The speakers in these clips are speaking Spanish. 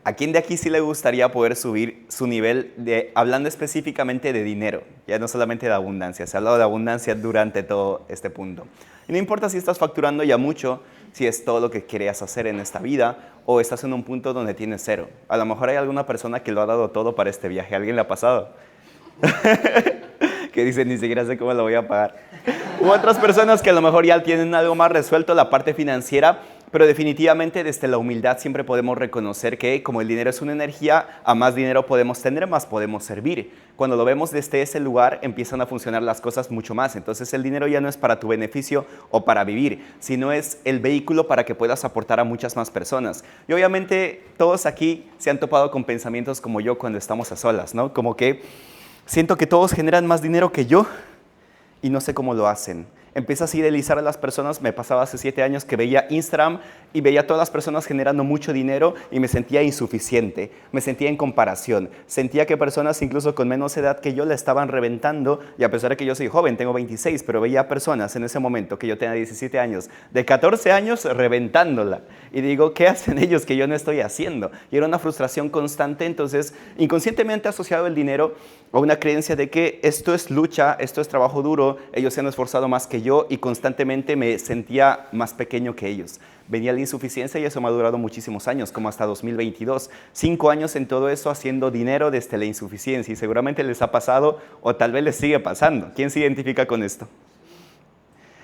¿A quién de aquí sí le gustaría poder subir su nivel hablando específicamente de dinero? Ya no solamente de abundancia, se ha hablado de abundancia durante todo este punto. Y no importa si estás facturando ya mucho, si es todo lo que querías hacer en esta vida, o estás en un punto donde tienes cero. A lo mejor hay alguna persona que lo ha dado todo para este viaje. ¿A alguien le ha pasado? Que dice, ni siquiera sé cómo lo voy a pagar. U otras personas que a lo mejor ya tienen algo más resuelto, la parte financiera, pero definitivamente desde la humildad siempre podemos reconocer que como el dinero es una energía, a más dinero podemos tener, más podemos servir. Cuando lo vemos desde ese lugar, empiezan a funcionar las cosas mucho más. Entonces el dinero ya no es para tu beneficio o para vivir, sino es el vehículo para que puedas aportar a muchas más personas. Y obviamente todos aquí se han topado con pensamientos como yo cuando estamos a solas, ¿no? Como que siento que todos generan más dinero que yo y no sé cómo lo hacen. Empiezas a idealizar a las personas. Me pasaba hace 7 años que veía Instagram y veía a todas las personas generando mucho dinero y me sentía insuficiente, me sentía en comparación. Sentía que personas incluso con menos edad que yo la estaban reventando, y a pesar de que yo soy joven, tengo 26, pero veía personas en ese momento que yo tenía 17 años, de 14 años reventándola. Y digo, ¿qué hacen ellos que yo no estoy haciendo? Y era una frustración constante. Entonces, inconscientemente asociado el dinero a una creencia de que esto es lucha, esto es trabajo duro, ellos se han esforzado más que yo, y constantemente me sentía más pequeño que ellos. Venía la insuficiencia y eso me ha durado muchísimos años, como hasta 2022. 5 años en todo eso haciendo dinero desde la insuficiencia, y seguramente les ha pasado o tal vez les sigue pasando. ¿Quién se identifica con esto?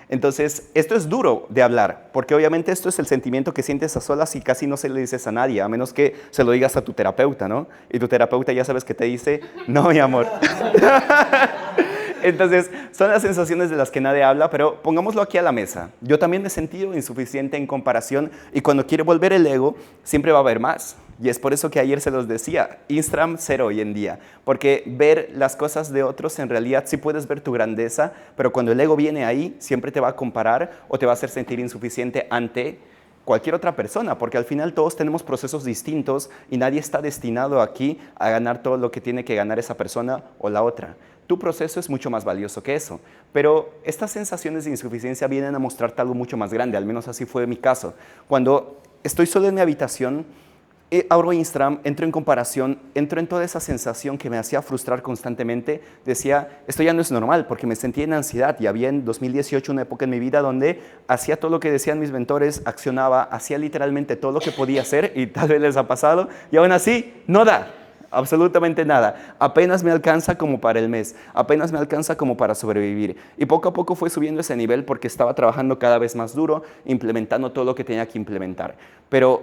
Entonces, esto es duro de hablar, porque obviamente esto es el sentimiento que sientes a solas y casi no se lo dices a nadie, a menos que se lo digas a tu terapeuta, ¿no? Y tu terapeuta ya sabes que te dice, no, mi amor. Entonces, son las sensaciones de las que nadie habla, pero pongámoslo aquí a la mesa. Yo también me he sentido insuficiente en comparación, y cuando quiere volver el ego, siempre va a haber más. Y es por eso que ayer se los decía, Instagram cero hoy en día, porque ver las cosas de otros, en realidad sí puedes ver tu grandeza, pero cuando el ego viene ahí, siempre te va a comparar o te va a hacer sentir insuficiente ante cualquier otra persona, porque al final todos tenemos procesos distintos y nadie está destinado aquí a ganar todo lo que tiene que ganar esa persona o la otra. Tu proceso es mucho más valioso que eso, pero estas sensaciones de insuficiencia vienen a mostrarte algo mucho más grande, al menos así fue mi caso. Cuando estoy solo en mi habitación, abro Instagram, entro en comparación, entro en toda esa sensación que me hacía frustrar constantemente. Decía, esto ya no es normal, porque me sentía en ansiedad, y había en 2018 una época en mi vida donde hacía todo lo que decían mis mentores, accionaba, hacía literalmente todo lo que podía hacer, y tal vez les ha pasado, y aún así no da. Absolutamente nada. Apenas me alcanza como para el mes, apenas me alcanza como para sobrevivir. Y poco a poco fue subiendo ese nivel porque estaba trabajando cada vez más duro, implementando todo lo que tenía que implementar. Pero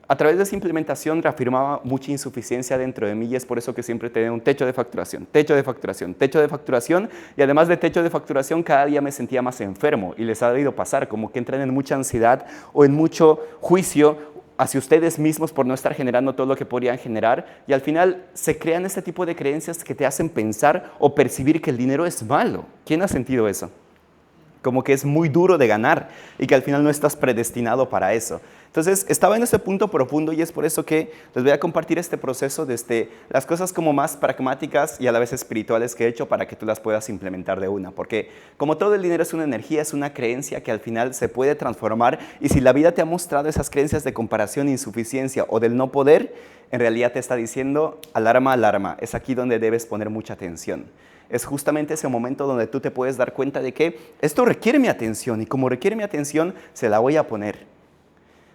a través de esa implementación reafirmaba mucha insuficiencia dentro de mí, y es por eso que siempre tenía un techo de facturación, techo de facturación, techo de facturación, y además de techo de facturación, cada día me sentía más enfermo, y les ha debido pasar, como que entran en mucha ansiedad o en mucho juicio hacia ustedes mismos por no estar generando todo lo que podrían generar, y al final se crean este tipo de creencias que te hacen pensar o percibir que el dinero es malo. ¿Quién ha sentido eso? Como que es muy duro de ganar y que al final no estás predestinado para eso. Entonces, estaba en ese punto profundo, y es por eso que les voy a compartir este proceso desde las cosas como más pragmáticas y a la vez espirituales que he hecho para que tú las puedas implementar de una. Porque como todo el dinero es una energía, es una creencia que al final se puede transformar, y si la vida te ha mostrado esas creencias de comparación, insuficiencia o del no poder, en realidad te está diciendo, alarma, alarma, es aquí donde debes poner mucha atención. Es justamente ese momento donde tú te puedes dar cuenta de que esto requiere mi atención, y como requiere mi atención, se la voy a poner.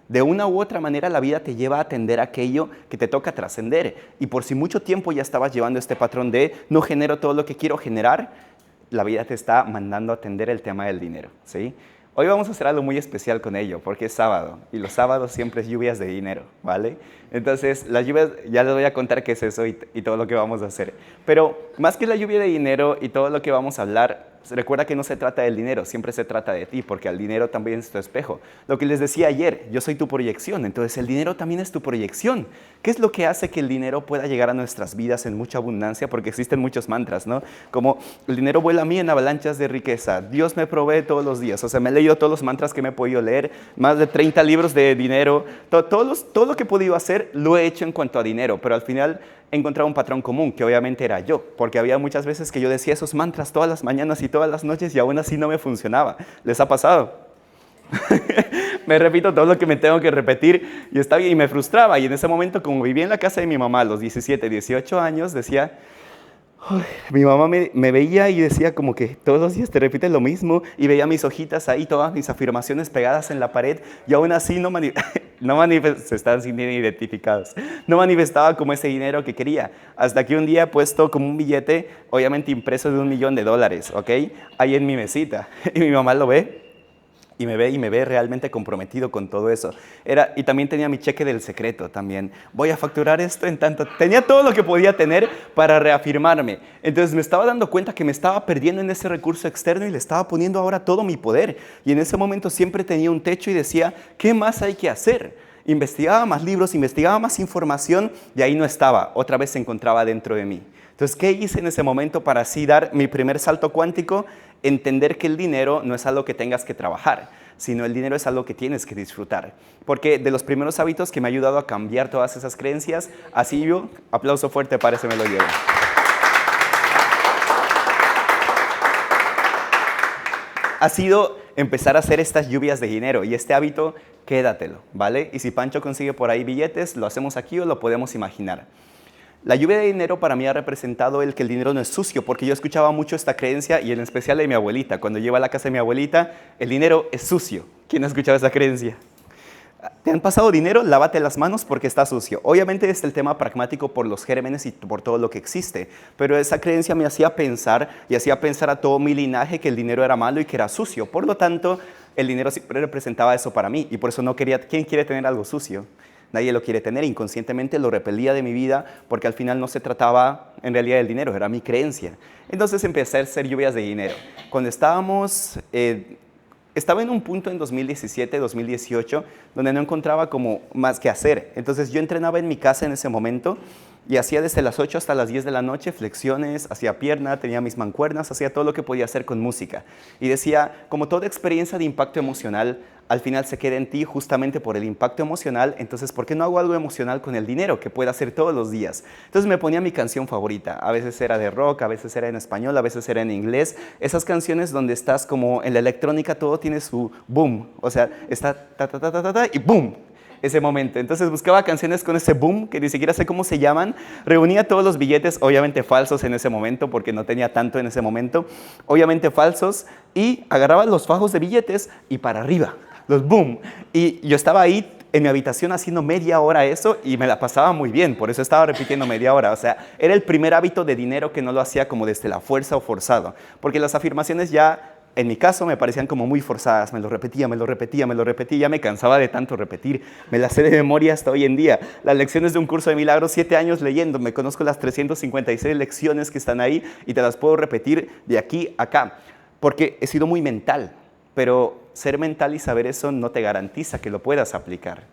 De una u otra manera la vida te lleva a atender aquello que te toca trascender, y por si mucho tiempo ya estabas llevando este patrón de no genero todo lo que quiero generar, la vida te está mandando a atender el tema del dinero, ¿sí? Hoy vamos a hacer algo muy especial con ello, porque es sábado, y los sábados siempre es lluvias de dinero, ¿vale? Entonces, las lluvias, ya les voy a contar qué es eso y todo lo que vamos a hacer. Pero más que la lluvia de dinero y todo lo que vamos a hablar, recuerda que no se trata del dinero, siempre se trata de ti, porque el dinero también es tu espejo. Lo que les decía ayer, yo soy tu proyección, entonces el dinero también es tu proyección. ¿Qué es lo que hace que el dinero pueda llegar a nuestras vidas en mucha abundancia? Porque existen muchos mantras, ¿no? Como el dinero vuela a mí en avalanchas de riqueza, Dios me provee todos los días. O sea, me he leído todos los mantras que me he podido leer, más de 30 libros de dinero, todo lo que he podido hacer lo he hecho en cuanto a dinero, pero al final he encontrado un patrón común, que obviamente era yo, porque había muchas veces que yo decía esos mantras todas las mañanas y todas las noches y aún así no me funcionaba. ¿Les ha pasado? me repito todo lo que me tengo que repetir y está bien, y me frustraba. Y en ese momento, como vivía en la casa de mi mamá a los 17, 18 años, decía, "Uy", mi mamá me veía y decía como que todos los días te repites lo mismo, y veía mis hojitas ahí, todas mis afirmaciones pegadas en la pared, y aún así se están sintiendo identificados, no manifestaba como ese dinero que quería, hasta que un día he puesto como un billete, obviamente impreso de $1.000.000, ¿ok? Ahí en mi mesita, y mi mamá lo ve, y me ve realmente comprometido con todo eso. Y también tenía mi cheque del secreto también. Voy a facturar esto en tanto. Tenía todo lo que podía tener para reafirmarme. Entonces me estaba dando cuenta que me estaba perdiendo en ese recurso externo y le estaba poniendo ahora todo mi poder. Y en ese momento siempre tenía un techo y decía, ¿qué más hay que hacer? Investigaba más libros, investigaba más información y ahí no estaba. Otra vez se encontraba dentro de mí. Entonces, ¿qué hice en ese momento para así dar mi primer salto cuántico? Entender que el dinero no es algo que tengas que trabajar, sino el dinero es algo que tienes que disfrutar. Porque de los primeros hábitos que me ha ayudado a cambiar todas esas creencias, así yo, aplauso fuerte, parece me lo llevo. Ha sido empezar a hacer estas lluvias de dinero y este hábito, quédatelo, ¿vale? Y si Pancho consigue por ahí billetes, lo hacemos aquí o lo podemos imaginar. La lluvia de dinero para mí ha representado el que el dinero no es sucio, porque yo escuchaba mucho esta creencia, y en especial de mi abuelita. Cuando yo iba a la casa de mi abuelita, el dinero es sucio. ¿Quién ha escuchado esa creencia? ¿Te han pasado dinero? Lávate las manos porque está sucio. Obviamente es el tema pragmático por los gérmenes y por todo lo que existe, pero esa creencia me hacía pensar y hacía pensar a todo mi linaje que el dinero era malo y que era sucio. Por lo tanto, el dinero siempre representaba eso para mí y por eso no quería. ¿Quién quiere tener algo sucio? Nadie lo quiere tener, inconscientemente lo repelía de mi vida porque al final no se trataba en realidad del dinero, era mi creencia. Entonces empecé a hacer lluvias de dinero. Cuando estaba en un punto en 2017, 2018, donde no encontraba como más que hacer. Entonces yo entrenaba en mi casa en ese momento y hacía desde las 8 hasta las 10 de la noche flexiones, hacía pierna, tenía mis mancuernas, hacía todo lo que podía hacer con música. Y decía, como toda experiencia de impacto emocional, al final se queda en ti justamente por el impacto emocional, entonces ¿por qué no hago algo emocional con el dinero que pueda hacer todos los días? Entonces me ponía mi canción favorita, a veces era de rock, a veces era en español, a veces era en inglés, esas canciones donde estás como en la electrónica, todo tiene su boom, o sea, está ta ta ta ta ta, ta y boom, ese momento. Entonces buscaba canciones con ese boom, que ni siquiera sé cómo se llaman, reunía todos los billetes, obviamente falsos en ese momento, porque no tenía tanto en ese momento, obviamente falsos, y agarraba los fajos de billetes y para arriba, los boom. Y yo estaba ahí en mi habitación haciendo media hora eso y me la pasaba muy bien, por eso estaba repitiendo media hora. O sea, era el primer hábito de dinero que no lo hacía como desde la fuerza o forzado, porque las afirmaciones ya, en mi caso, me parecían como muy forzadas. Me lo repetía, me lo repetía, me lo repetía. Ya me cansaba de tanto repetir. Me las sé de memoria hasta hoy en día. Las lecciones de un curso de milagros, 7 años leyendo. Me conozco las 356 lecciones que están ahí y te las puedo repetir de aquí a acá. Porque he sido muy mental. Pero ser mental y saber eso no te garantiza que lo puedas aplicar.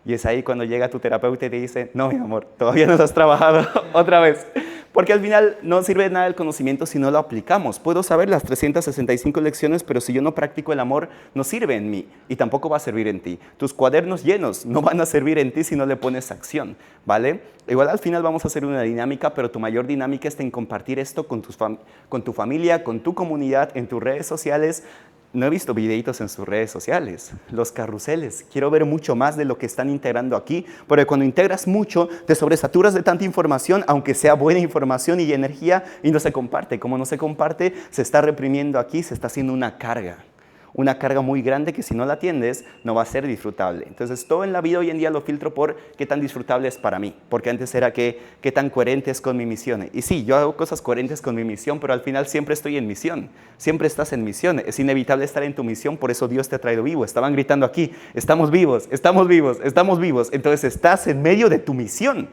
Y es ahí cuando llega tu terapeuta y te dice, no, mi amor, todavía no has trabajado otra vez. Porque al final no sirve de nada el conocimiento si no lo aplicamos. Puedo saber las 365 lecciones, pero si yo no practico el amor, no sirve en mí y tampoco va a servir en ti. Tus cuadernos llenos no van a servir en ti si no le pones acción, ¿vale? Igual al final vamos a hacer una dinámica, pero tu mayor dinámica está en compartir esto con tu familia, con tu comunidad, en tus redes sociales. No he visto videitos en sus redes sociales, los carruseles. Quiero ver mucho más de lo que están integrando aquí, porque cuando integras mucho, te sobresaturas de tanta información, aunque sea buena información y energía, y no se comparte. Como no se comparte, se está reprimiendo aquí, se está haciendo una carga muy grande que si no la atiendes no va a ser disfrutable. Entonces todo en la vida hoy en día lo filtro por qué tan disfrutable es para mí, porque antes era qué tan coherente es con mi misión. Y sí, yo hago cosas coherentes con mi misión, pero al final siempre estoy en misión, siempre estás en misión. Es inevitable estar en tu misión, por eso Dios te ha traído vivo. Estaban gritando aquí, estamos vivos, estamos vivos, estamos vivos. Entonces estás en medio de tu misión.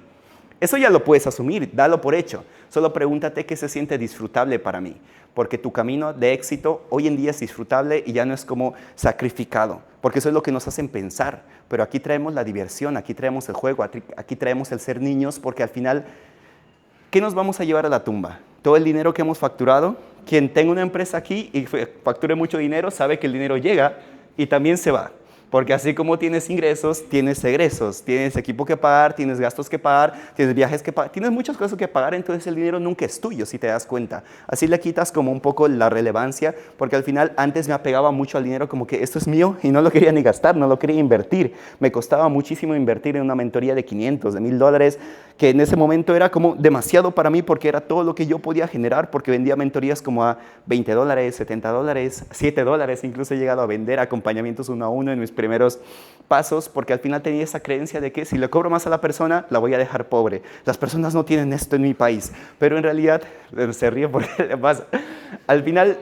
Eso ya lo puedes asumir, dalo por hecho. Solo pregúntate qué se siente disfrutable para mí, porque tu camino de éxito hoy en día es disfrutable y ya no es como sacrificado, porque eso es lo que nos hacen pensar. Pero aquí traemos la diversión, aquí traemos el juego, aquí traemos el ser niños, porque al final, ¿qué nos vamos a llevar a la tumba? Todo el dinero que hemos facturado. Quien tenga una empresa aquí y facture mucho dinero sabe que el dinero llega y también se va. Porque así como tienes ingresos, tienes egresos, tienes equipo que pagar, tienes gastos que pagar, tienes viajes que pagar, tienes muchas cosas que pagar, entonces el dinero nunca es tuyo, si te das cuenta. Así le quitas como un poco la relevancia, porque al final antes me apegaba mucho al dinero como que esto es mío y no lo quería ni gastar, no lo quería invertir. Me costaba muchísimo invertir en una mentoría de 500, de $1000, que en ese momento era como demasiado para mí porque era todo lo que yo podía generar, porque vendía mentorías como a $20, $70, $7, incluso he llegado a vender acompañamientos uno a uno en mis primeros pasos, porque al final tenía esa creencia de que si le cobro más a la persona, la voy a dejar pobre. Las personas no tienen esto en mi país, pero en realidad, se ríe porque le pasa, al final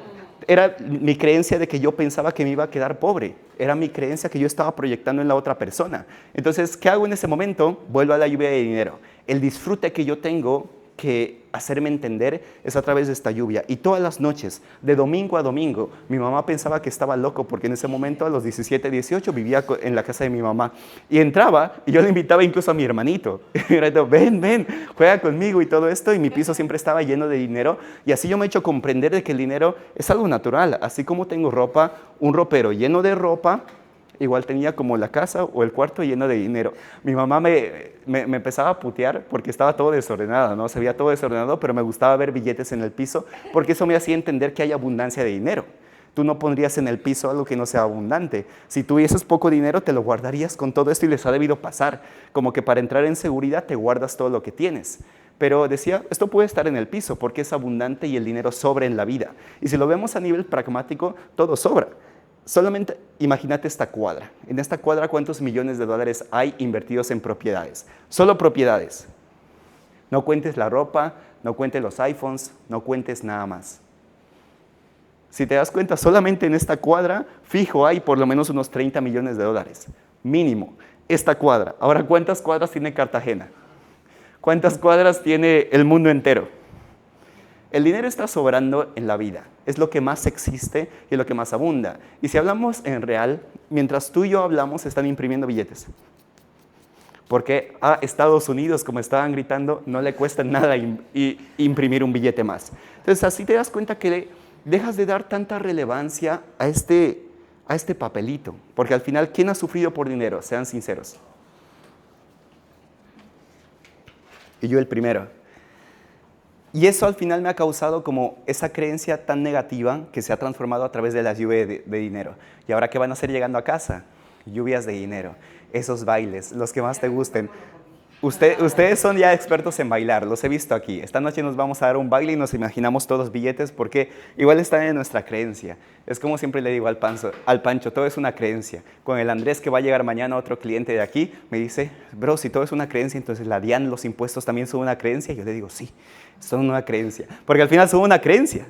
era mi creencia de que yo pensaba que me iba a quedar pobre. Era mi creencia que yo estaba proyectando en la otra persona. Entonces, ¿qué hago en ese momento? Vuelvo a la lluvia de dinero. El disfrute que yo tengo que hacerme entender es a través de esta lluvia. Y todas las noches, de domingo a domingo, mi mamá pensaba que estaba loco porque en ese momento, a los 17, 18, vivía en la casa de mi mamá. Y entraba y yo le invitaba incluso a mi hermanito. Ven, ven, juega conmigo y todo esto. Y mi piso siempre estaba lleno de dinero. Y así yo me he hecho comprender de que el dinero es algo natural. Así como tengo ropa, un ropero lleno de ropa, igual tenía como la casa o el cuarto lleno de dinero. Mi mamá me empezaba a putear porque estaba todo desordenado, ¿no? Se veía todo desordenado, pero me gustaba ver billetes en el piso porque eso me hacía entender que hay abundancia de dinero. Tú no pondrías en el piso algo que no sea abundante. Si tuvieses poco dinero, te lo guardarías con todo esto y les ha debido pasar. Como que para entrar en seguridad te guardas todo lo que tienes. Pero decía, esto puede estar en el piso porque es abundante y el dinero sobra en la vida. Y si lo vemos a nivel pragmático, todo sobra. Solamente imagínate esta cuadra. En esta cuadra, ¿cuántos millones de dólares hay invertidos en propiedades? Solo propiedades. No cuentes la ropa, no cuentes los iPhones, no cuentes nada más. Si te das cuenta, solamente en esta cuadra, fijo, hay por lo menos unos 30 millones de dólares. Mínimo. Esta cuadra. Ahora, ¿cuántas cuadras tiene Cartagena? ¿Cuántas cuadras tiene el mundo entero? El dinero está sobrando en la vida, es lo que más existe y lo que más abunda. Y si hablamos en real, mientras tú y yo hablamos, están imprimiendo billetes. Porque a Estados Unidos, como estaban gritando, no le cuesta nada imprimir un billete más. Entonces, así te das cuenta que dejas de dar tanta relevancia a este papelito. Porque al final, ¿quién ha sufrido por dinero? Sean sinceros. Y yo el primero. Y eso al final me ha causado como esa creencia tan negativa que se ha transformado a través de la lluvia de dinero. ¿Y ahora qué van a hacer llegando a casa? Lluvias de dinero, esos bailes, los que más te gusten. Ustedes son ya expertos en bailar, los he visto aquí. Esta noche nos vamos a dar un baile y nos imaginamos todos billetes porque igual están en nuestra creencia. Es como siempre le digo al Pancho, todo es una creencia. Con el Andrés que va a llegar mañana otro cliente de aquí, me dice, bro, si todo es una creencia, entonces la DIAN, los impuestos también son una creencia. Yo le digo, sí, son una creencia. Porque al final son una creencia.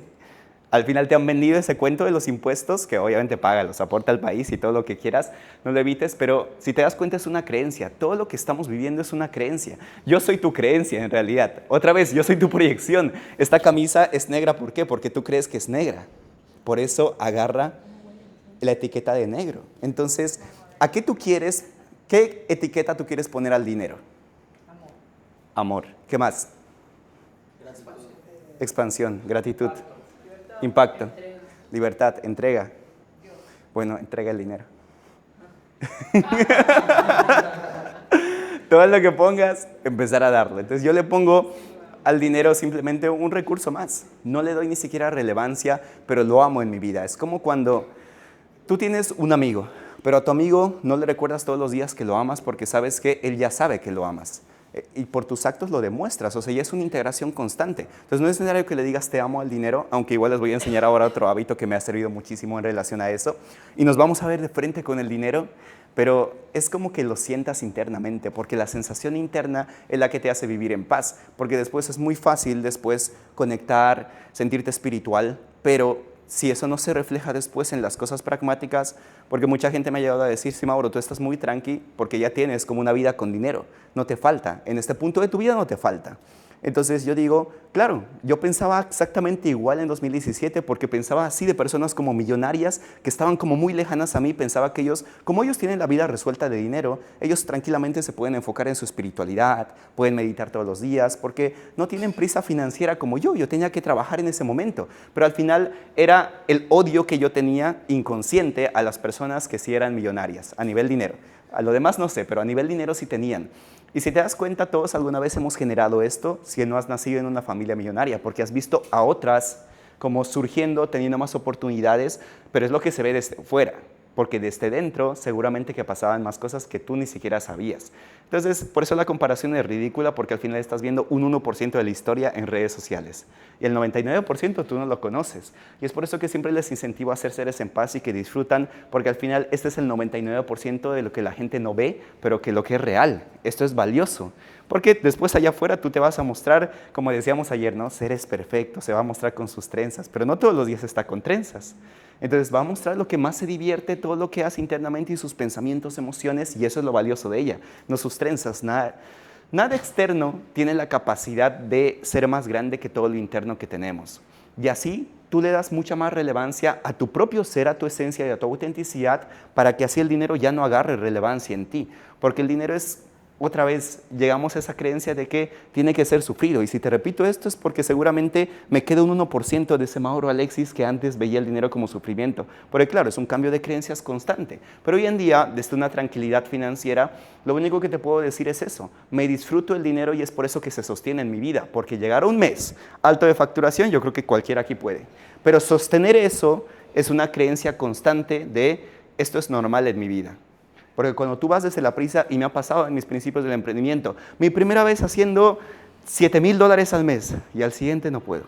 Al final te han vendido ese cuento de los impuestos, que obviamente págalos, aporta al país y todo lo que quieras, no lo evites, pero si te das cuenta es una creencia. Todo lo que estamos viviendo es una creencia. Yo soy tu creencia en realidad. Otra vez, yo soy tu proyección. Esta camisa es negra, ¿por qué? Porque tú crees que es negra. Por eso agarra la etiqueta de negro. Entonces, ¿a qué tú quieres? ¿Qué etiqueta tú quieres poner al dinero? Amor. Amor. ¿Qué más? Expansión, gratitud. Libertad. Impacto, Entrega. libertad, entrega. Bueno, entrega el dinero. Todo lo que pongas, empezar a darlo. Entonces yo le pongo al dinero simplemente un recurso más. No le doy ni siquiera relevancia, pero lo amo en mi vida. Es como cuando tú tienes un amigo, pero a tu amigo no le recuerdas todos los días que lo amas porque sabes que él ya sabe que lo amas. Y por tus actos lo demuestras, o sea, ya es una integración constante. Entonces no es necesario que le digas te amo al dinero, aunque igual les voy a enseñar ahora otro hábito que me ha servido muchísimo en relación a eso. Y nos vamos a ver de frente con el dinero, pero es como que lo sientas internamente, porque la sensación interna es la que te hace vivir en paz, porque después es muy fácil conectar, sentirte espiritual, pero si eso no se refleja después en las cosas pragmáticas, porque mucha gente me ha llegado a decir, sí, Mauro, tú estás muy tranqui porque ya tienes como una vida con dinero, no te falta, en este punto de tu vida no te falta. Entonces yo digo, claro, yo pensaba exactamente igual en 2017 porque pensaba así de personas como millonarias que estaban como muy lejanas a mí. Pensaba que ellos, como ellos tienen la vida resuelta de dinero, ellos tranquilamente se pueden enfocar en su espiritualidad, pueden meditar todos los días porque no tienen prisa financiera como yo tenía que trabajar en ese momento. Pero al final era el odio que yo tenía inconsciente a las personas que sí eran millonarias a nivel dinero. A lo demás no sé, pero a nivel dinero sí tenían. Y si te das cuenta, todos alguna vez hemos generado esto si no has nacido en una familia millonaria, porque has visto a otras como surgiendo, teniendo más oportunidades, pero es lo que se ve desde fuera, porque desde dentro seguramente que pasaban más cosas que tú ni siquiera sabías. Entonces, por eso la comparación es ridícula, porque al final estás viendo un 1% de la historia en redes sociales. Y el 99% tú no lo conoces. Y es por eso que siempre les incentivo a hacer seres en paz y que disfrutan, porque al final este es el 99% de lo que la gente no ve, pero que lo que es real. Esto es valioso. Porque después allá afuera tú te vas a mostrar, como decíamos ayer, ¿no? Seres perfectos, se va a mostrar con sus trenzas, pero no todos los días está con trenzas. Entonces va a mostrar lo que más se divierte, todo lo que hace internamente y sus pensamientos, emociones, y eso es lo valioso de ella, no sus trenzas. Nada externo tiene la capacidad de ser más grande que todo lo interno que tenemos. Y así tú le das mucha más relevancia a tu propio ser, a tu esencia y a tu autenticidad, para que así el dinero ya no agarre relevancia en ti. Porque el dinero es, otra vez, llegamos a esa creencia de que tiene que ser sufrido. Y si te repito esto es porque seguramente me queda un 1% de ese Mauro Alexis que antes veía el dinero como sufrimiento. Porque claro, es un cambio de creencias constante. Pero hoy en día, desde una tranquilidad financiera, lo único que te puedo decir es eso. Me disfruto el dinero y es por eso que se sostiene en mi vida. Porque llegar a un mes alto de facturación, yo creo que cualquiera aquí puede. Pero sostener eso es una creencia constante de esto es normal en mi vida. Porque cuando tú vas desde la prisa, y me ha pasado en mis principios del emprendimiento, mi primera vez haciendo $7,000 al mes y al siguiente no puedo.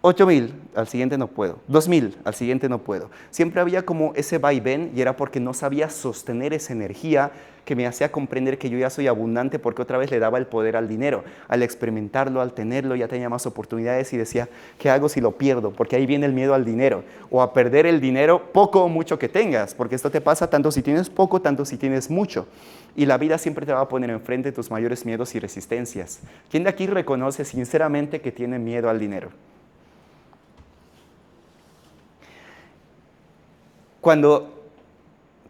8,000, al siguiente no puedo. 2,000, al siguiente no puedo. Siempre había como ese vaivén y era porque no sabía sostener esa energía que me hacía comprender que yo ya soy abundante, porque otra vez le daba el poder al dinero. Al experimentarlo, al tenerlo, ya tenía más oportunidades y decía, ¿qué hago si lo pierdo? Porque ahí viene el miedo al dinero. O a perder el dinero, poco o mucho que tengas, porque esto te pasa tanto si tienes poco, tanto si tienes mucho. Y la vida siempre te va a poner enfrente tus mayores miedos y resistencias. ¿Quién de aquí reconoce sinceramente que tiene miedo al dinero? Cuando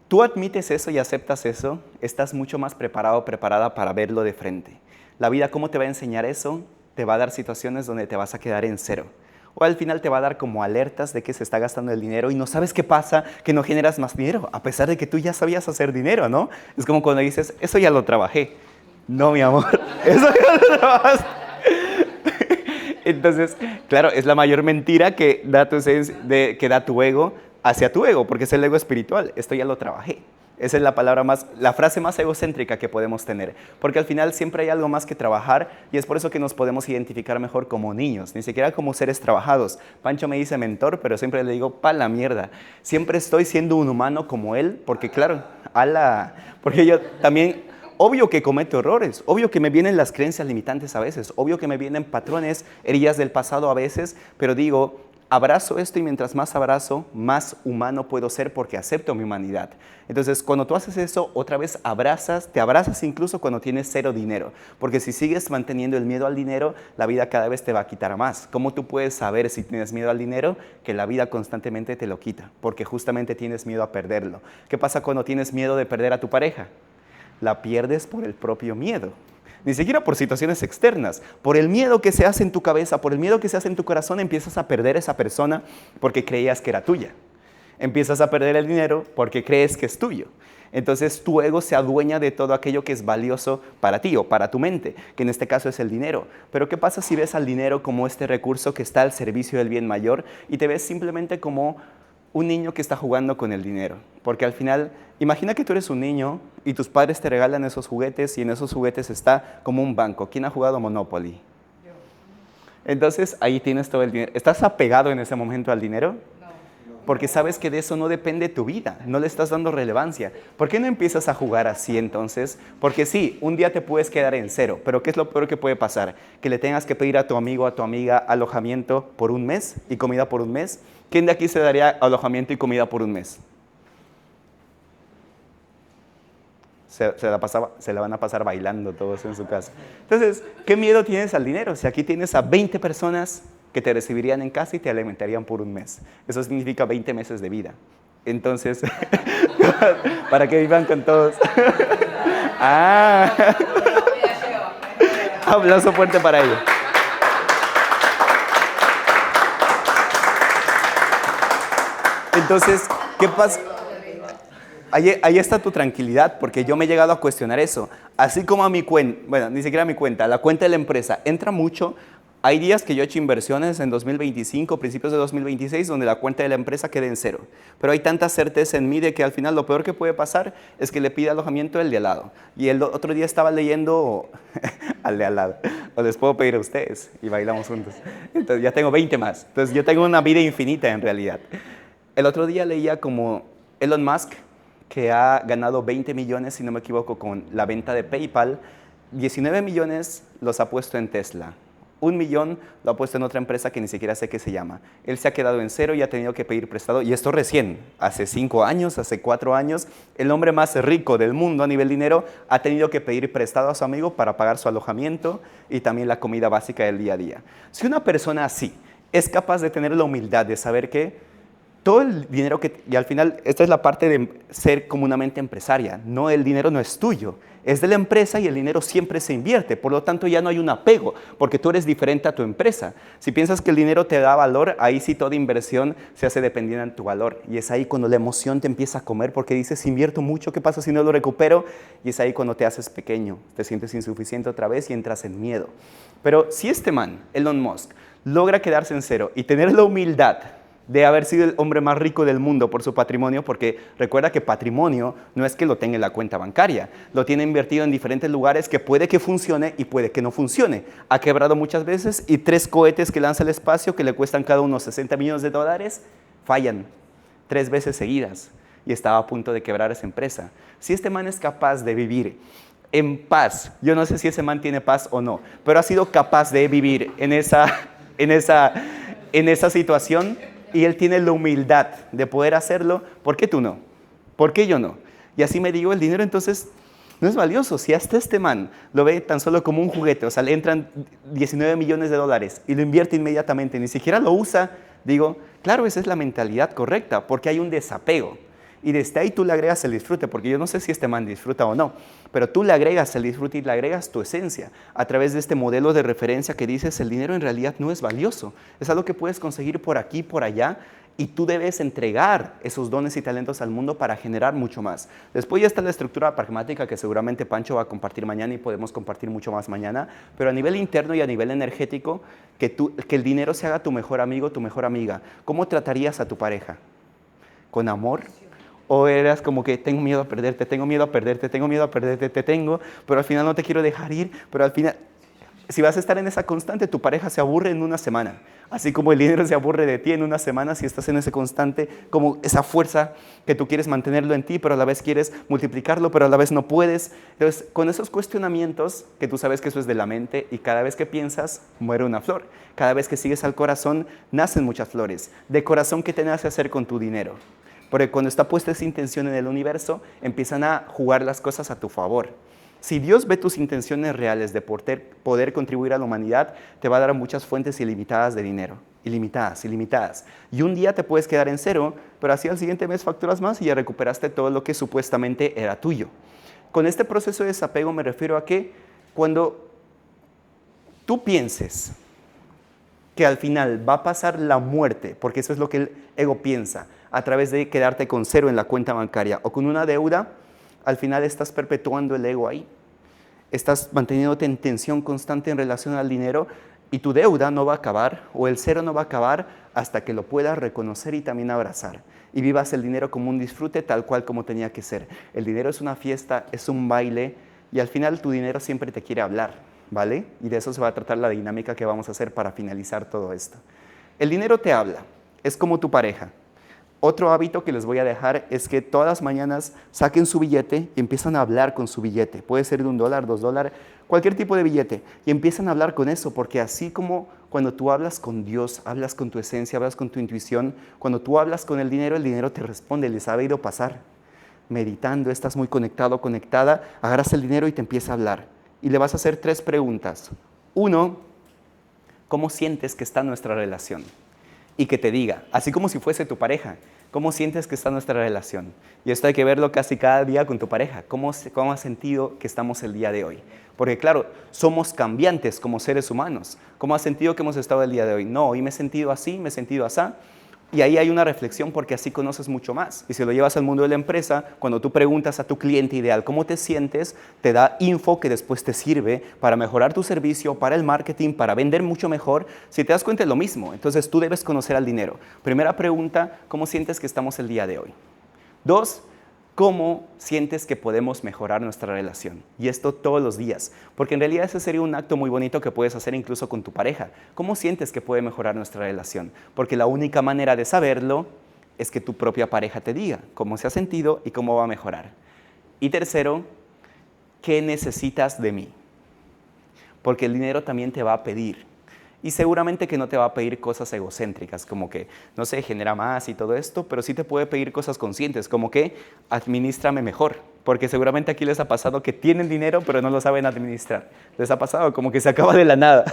tú admites eso y aceptas eso, estás mucho más preparado o preparada para verlo de frente. La vida, ¿cómo te va a enseñar eso? Te va a dar situaciones donde te vas a quedar en cero. O al final te va a dar como alertas de que se está gastando el dinero y no sabes qué pasa, que no generas más dinero, a pesar de que tú ya sabías hacer dinero, ¿no? Es como cuando dices, eso ya lo trabajé. No, mi amor, eso ya lo trabajaste. Entonces, claro, es la mayor mentira que da que da tu ego hacia tu ego, porque es el ego espiritual. Esto ya lo trabajé. Esa es la frase más egocéntrica que podemos tener, porque al final siempre hay algo más que trabajar y es por eso que nos podemos identificar mejor como niños, ni siquiera como seres trabajados. Pancho me dice mentor, pero siempre le digo, pa' la mierda. Siempre estoy siendo un humano como él, porque claro, porque yo también, obvio que cometo errores, obvio que me vienen las creencias limitantes a veces, obvio que me vienen patrones, heridas del pasado a veces, pero digo, abrazo esto y mientras más abrazo, más humano puedo ser porque acepto mi humanidad. Entonces, cuando tú haces eso, otra vez te abrazas incluso cuando tienes cero dinero. Porque si sigues manteniendo el miedo al dinero, la vida cada vez te va a quitar más. ¿Cómo tú puedes saber si tienes miedo al dinero? Que la vida constantemente te lo quita, porque justamente tienes miedo a perderlo. ¿Qué pasa cuando tienes miedo de perder a tu pareja? La pierdes por el propio miedo. Ni siquiera por situaciones externas, por el miedo que se hace en tu cabeza, por el miedo que se hace en tu corazón, empiezas a perder esa persona porque creías que era tuya. Empiezas a perder el dinero porque crees que es tuyo. Entonces tu ego se adueña de todo aquello que es valioso para ti o para tu mente, que en este caso es el dinero. Pero ¿qué pasa si ves al dinero como este recurso que está al servicio del bien mayor y te ves simplemente como un niño que está jugando con el dinero? Porque al final, imagina que tú eres un niño y tus padres te regalan esos juguetes y en esos juguetes está como un banco. ¿Quién ha jugado Monopoly? Entonces ahí tienes todo el dinero. ¿Estás apegado en ese momento al dinero? Porque sabes que de eso no depende tu vida, no le estás dando relevancia. ¿Por qué no empiezas a jugar así entonces? Porque sí, un día te puedes quedar en cero, pero ¿qué es lo peor que puede pasar? Que le tengas que pedir a tu amigo o a tu amiga alojamiento por un mes y comida por un mes. ¿Quién de aquí se daría alojamiento y comida por un mes? se la van a pasar bailando todos en su casa. Entonces, ¿qué miedo tienes al dinero? Si aquí tienes a 20 personas que te recibirían en casa y te alimentarían por un mes. Eso significa 20 meses de vida. Entonces, para que vivan con todos. Ah, aplauso fuerte para ellos. Entonces, ¿qué pasa? Ahí está tu tranquilidad, porque yo me he llegado a cuestionar eso. Así como a mi cuenta, bueno, ni siquiera a mi cuenta, a la cuenta de la empresa, entra mucho. Hay días que yo he hecho inversiones en 2025, principios de 2026, donde la cuenta de la empresa queda en cero. Pero hay tanta certeza en mí de que al final lo peor que puede pasar es que le pida alojamiento el de al lado. Y el otro día estaba leyendo al de al lado. O les puedo pedir a ustedes y bailamos juntos. Entonces ya tengo 20 más. Entonces yo tengo una vida infinita en realidad. El otro día leía como Elon Musk, que ha ganado 20 millones, si no me equivoco, con la venta de PayPal. 19 millones los ha puesto en Tesla. 1 millón lo ha puesto en otra empresa que ni siquiera sé qué se llama. Él se ha quedado en cero y ha tenido que pedir prestado. Y esto recién, hace 5 años, hace 4 años, el hombre más rico del mundo a nivel dinero ha tenido que pedir prestado a su amigo para pagar su alojamiento y también la comida básica del día a día. Si una persona así es capaz de tener la humildad de saber que todo el dinero y al final, esta es la parte de ser comunamente empresaria, no, el dinero no es tuyo, es de la empresa y el dinero siempre se invierte, por lo tanto ya no hay un apego, porque tú eres diferente a tu empresa. Si piensas que el dinero te da valor, ahí sí toda inversión se hace dependiente de tu valor, y es ahí cuando la emoción te empieza a comer, porque dices, si invierto mucho, ¿qué pasa si no lo recupero? Y es ahí cuando te haces pequeño, te sientes insuficiente otra vez y entras en miedo. Pero si este man, Elon Musk, logra quedarse en cero y tener la humildad de haber sido el hombre más rico del mundo por su patrimonio, porque recuerda que patrimonio no es que lo tenga en la cuenta bancaria, lo tiene invertido en diferentes lugares que puede que funcione y puede que no funcione. Ha quebrado muchas veces y 3 cohetes que lanza al espacio, que le cuestan cada uno $60 millones, fallan 3 veces seguidas y estaba a punto de quebrar esa empresa. Si este man es capaz de vivir en paz, yo no sé si ese man tiene paz o no, pero ha sido capaz de vivir en esa situación, y él tiene la humildad de poder hacerlo, ¿por qué tú no? ¿Por qué yo no? Y así me digo, el dinero entonces no es valioso. Si hasta este man lo ve tan solo como un juguete, o sea, le entran 19 millones de dólares y lo invierte inmediatamente, ni siquiera lo usa, digo, claro, esa es la mentalidad correcta, porque hay un desapego. Y desde ahí tú le agregas el disfrute, porque yo no sé si este man disfruta o no, pero tú le agregas el disfrute y le agregas tu esencia a través de este modelo de referencia que dices, el dinero en realidad no es valioso, es algo que puedes conseguir por aquí, por allá, y tú debes entregar esos dones y talentos al mundo para generar mucho más. Después ya está la estructura pragmática que seguramente Pancho va a compartir mañana y podemos compartir mucho más mañana, pero a nivel interno y a nivel energético, que el dinero se haga tu mejor amigo, tu mejor amiga. ¿Cómo tratarías a tu pareja? ¿Con amor? ¿O eras como que tengo miedo a perderte, tengo miedo a perderte, tengo miedo a perderte, te tengo, pero al final no te quiero dejar ir, pero al final, si vas a estar en esa constante, tu pareja se aburre en una semana, así como el dinero se aburre de ti en una semana si estás en ese constante, como esa fuerza que tú quieres mantenerlo en ti, pero a la vez quieres multiplicarlo, pero a la vez no puedes. Entonces, con esos cuestionamientos, que tú sabes que eso es de la mente, y cada vez que piensas, muere una flor. Cada vez que sigues al corazón, nacen muchas flores. ¿De corazón qué te nace hacer con tu dinero? Porque cuando está puesta esa intención en el universo, empiezan a jugar las cosas a tu favor. Si Dios ve tus intenciones reales de poder contribuir a la humanidad, te va a dar muchas fuentes ilimitadas de dinero. Ilimitadas, ilimitadas. Y un día te puedes quedar en cero, pero así al siguiente mes facturas más y ya recuperaste todo lo que supuestamente era tuyo. Con este proceso de desapego me refiero a que cuando tú pienses que al final va a pasar la muerte, porque eso es lo que el ego piensa, a través de quedarte con cero en la cuenta bancaria o con una deuda, al final estás perpetuando el ego ahí. Estás manteniéndote en tensión constante en relación al dinero y tu deuda no va a acabar o el cero no va a acabar hasta que lo puedas reconocer y también abrazar. Y vivas el dinero como un disfrute tal cual como tenía que ser. El dinero es una fiesta, es un baile y al final tu dinero siempre te quiere hablar, ¿vale? Y de eso se va a tratar la dinámica que vamos a hacer para finalizar todo esto. El dinero te habla, es como tu pareja. Otro hábito que les voy a dejar es que todas las mañanas saquen su billete y empiezan a hablar con su billete. Puede ser de $1, $2, cualquier tipo de billete. Y empiezan a hablar con eso, porque así como cuando tú hablas con Dios, hablas con tu esencia, hablas con tu intuición, cuando tú hablas con el dinero te responde, les ha ido pasar. meditando, estás muy conectado, conectada, agarras el dinero y te empieza a hablar. Y le vas a hacer 3 preguntas. 1, ¿cómo sientes que está nuestra relación? Y que te diga, así como si fuese tu pareja, ¿cómo sientes que está nuestra relación? Y esto hay que verlo casi cada día con tu pareja. ¿Cómo has sentido que estamos el día de hoy? Porque claro, somos cambiantes como seres humanos. ¿Cómo has sentido que hemos estado el día de hoy? No, hoy me he sentido así, me he sentido así. Y ahí hay una reflexión porque así conoces mucho más. Y si lo llevas al mundo de la empresa, cuando tú preguntas a tu cliente ideal cómo te sientes, te da info que después te sirve para mejorar tu servicio, para el marketing, para vender mucho mejor. Si te das cuenta es lo mismo. Entonces tú debes conocer al dinero. Primera pregunta, ¿cómo sientes que estamos el día de hoy? 2, ¿cómo sientes que podemos mejorar nuestra relación? Y esto todos los días, porque en realidad ese sería un acto muy bonito que puedes hacer incluso con tu pareja. ¿Cómo sientes que puede mejorar nuestra relación? Porque la única manera de saberlo es que tu propia pareja te diga cómo se ha sentido y cómo va a mejorar. Y tercero, ¿qué necesitas de mí? Porque el dinero también te va a pedir. Y seguramente que no te va a pedir cosas egocéntricas, como que, no sé, genera más y todo esto, pero sí te puede pedir cosas conscientes, como que administrame mejor. Porque seguramente aquí les ha pasado que tienen dinero, pero no lo saben administrar. Les ha pasado como que se acaba de la nada.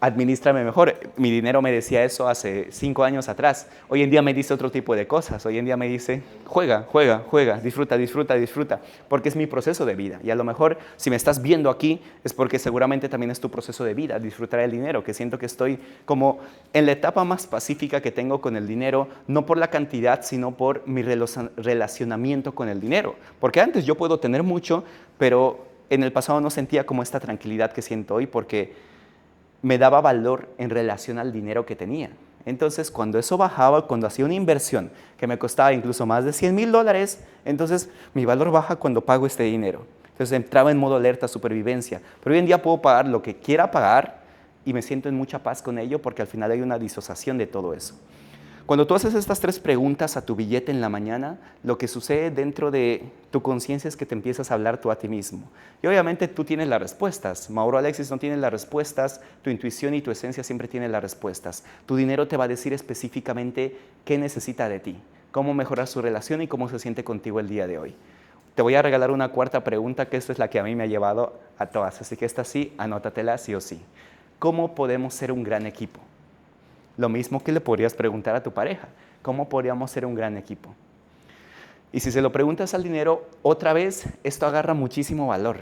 Administrame mejor. Mi dinero me decía eso hace 5 años atrás. Hoy en día me dice otro tipo de cosas. Hoy en día me dice, juega, juega, juega, disfruta, disfruta, disfruta. Porque es mi proceso de vida. Y a lo mejor, si me estás viendo aquí, es porque seguramente también es tu proceso de vida, disfrutar el dinero, que siento que estoy como en la etapa más pacífica que tengo con el dinero, no por la cantidad, sino por mi relacionamiento con el dinero. Porque antes yo puedo tener mucho, pero en el pasado no sentía como esta tranquilidad que siento hoy, porque me daba valor en relación al dinero que tenía. Entonces, cuando eso bajaba, cuando hacía una inversión que me costaba incluso más de $100,000, entonces mi valor baja cuando pago este dinero. Entonces entraba en modo alerta, supervivencia. Pero hoy en día puedo pagar lo que quiera pagar y me siento en mucha paz con ello porque al final hay una disociación de todo eso. Cuando tú haces estas 3 preguntas a tu billete en la mañana, lo que sucede dentro de tu conciencia es que te empiezas a hablar tú a ti mismo. Y obviamente tú tienes las respuestas. Mauro Alexis no tiene las respuestas, tu intuición y tu esencia siempre tienen las respuestas. Tu dinero te va a decir específicamente qué necesita de ti, cómo mejorar su relación y cómo se siente contigo el día de hoy. Te voy a regalar una 4ª pregunta, que esta es la que a mí me ha llevado a todas. Así que esta sí, anótatela sí o sí. ¿Cómo podemos ser un gran equipo? Lo mismo que le podrías preguntar a tu pareja, ¿cómo podríamos ser un gran equipo? Y si se lo preguntas al dinero, otra vez, esto agarra muchísimo valor.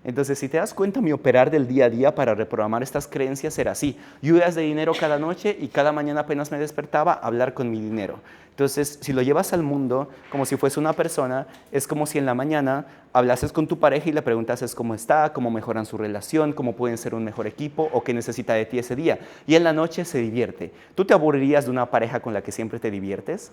Entonces, si te das cuenta, mi operar del día a día para reprogramar estas creencias era así. Lluvias de dinero cada noche y cada mañana apenas me despertaba a hablar con mi dinero. Entonces, si lo llevas al mundo como si fuese una persona, es como si en la mañana hablases con tu pareja y le preguntases cómo está, cómo mejoran su relación, cómo pueden ser un mejor equipo o qué necesita de ti ese día. Y en la noche se divierte. ¿Tú te aburrirías de una pareja con la que siempre te diviertes?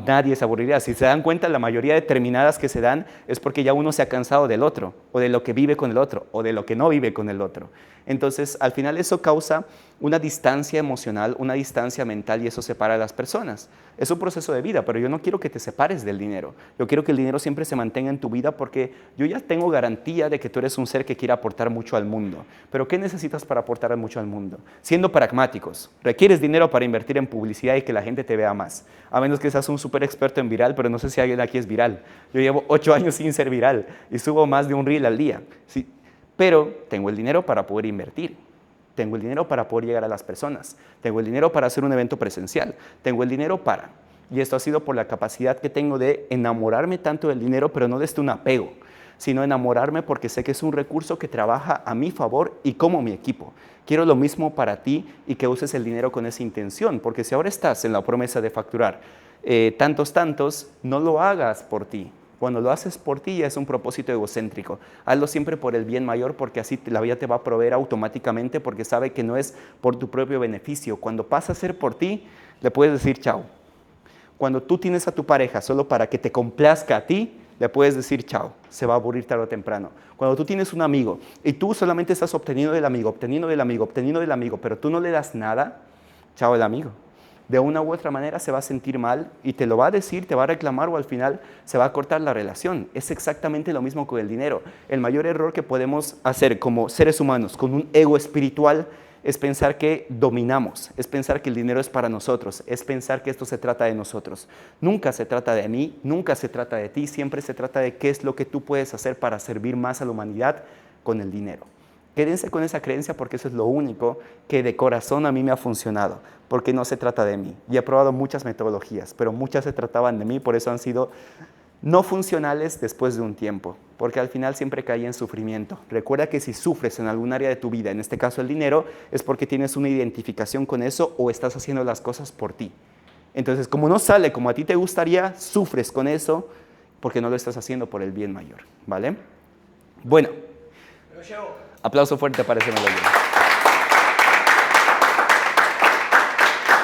Nadie se aburriría. Si se dan cuenta, la mayoría de terminadas que se dan es porque ya uno se ha cansado del otro, o de lo que vive con el otro, o de lo que no vive con el otro. Entonces, al final eso causa una distancia emocional, una distancia mental y eso separa a las personas. Es un proceso de vida, pero yo no quiero que te separes del dinero. Yo quiero que el dinero siempre se mantenga en tu vida porque yo ya tengo garantía de que tú eres un ser que quiere aportar mucho al mundo. Pero ¿qué necesitas para aportar mucho al mundo? Siendo pragmáticos. Requieres dinero para invertir en publicidad y que la gente te vea más. A menos que seas un súper experto en viral, pero no sé si alguien aquí es viral. Yo llevo 8 años sin ser viral y subo más de un reel al día. Sí. Pero tengo el dinero para poder invertir. Tengo el dinero para poder llegar a las personas. Tengo el dinero para hacer un evento presencial. Tengo el dinero para... Y esto ha sido por la capacidad que tengo de enamorarme tanto del dinero, pero no desde un apego, sino enamorarme porque sé que es un recurso que trabaja a mi favor y como mi equipo. Quiero lo mismo para ti y que uses el dinero con esa intención, porque si ahora estás en la promesa de facturar tantos, no lo hagas por ti. Cuando lo haces por ti ya es un propósito egocéntrico. Hazlo siempre por el bien mayor porque así la vida te va a proveer automáticamente porque sabe que no es por tu propio beneficio. Cuando pasa a ser por ti, le puedes decir chao. Cuando tú tienes a tu pareja solo para que te complazca a ti, le puedes decir chao, se va a aburrir tarde o temprano. Cuando tú tienes un amigo y tú solamente estás obteniendo del amigo, obteniendo del amigo, obteniendo del amigo, pero tú no le das nada, chao el amigo. De una u otra manera se va a sentir mal y te lo va a decir, te va a reclamar o al final se va a cortar la relación. Es exactamente lo mismo con el dinero. El mayor error que podemos hacer como seres humanos con un ego espiritual es pensar que dominamos, es pensar que el dinero es para nosotros, es pensar que esto se trata de nosotros. Nunca se trata de mí, nunca se trata de ti, siempre se trata de qué es lo que tú puedes hacer para servir más a la humanidad con el dinero. Quédense con esa creencia porque eso es lo único que de corazón a mí me ha funcionado, porque no se trata de mí. Y he probado muchas metodologías, pero muchas se trataban de mí, por eso han sido no funcionales después de un tiempo, porque al final siempre caí en sufrimiento. Recuerda que si sufres en algún área de tu vida, en este caso el dinero, es porque tienes una identificación con eso o estás haciendo las cosas por ti. Entonces, como no sale como a ti te gustaría, sufres con eso porque no lo estás haciendo por el bien mayor, ¿vale? Bueno, aplauso fuerte para ese melodía.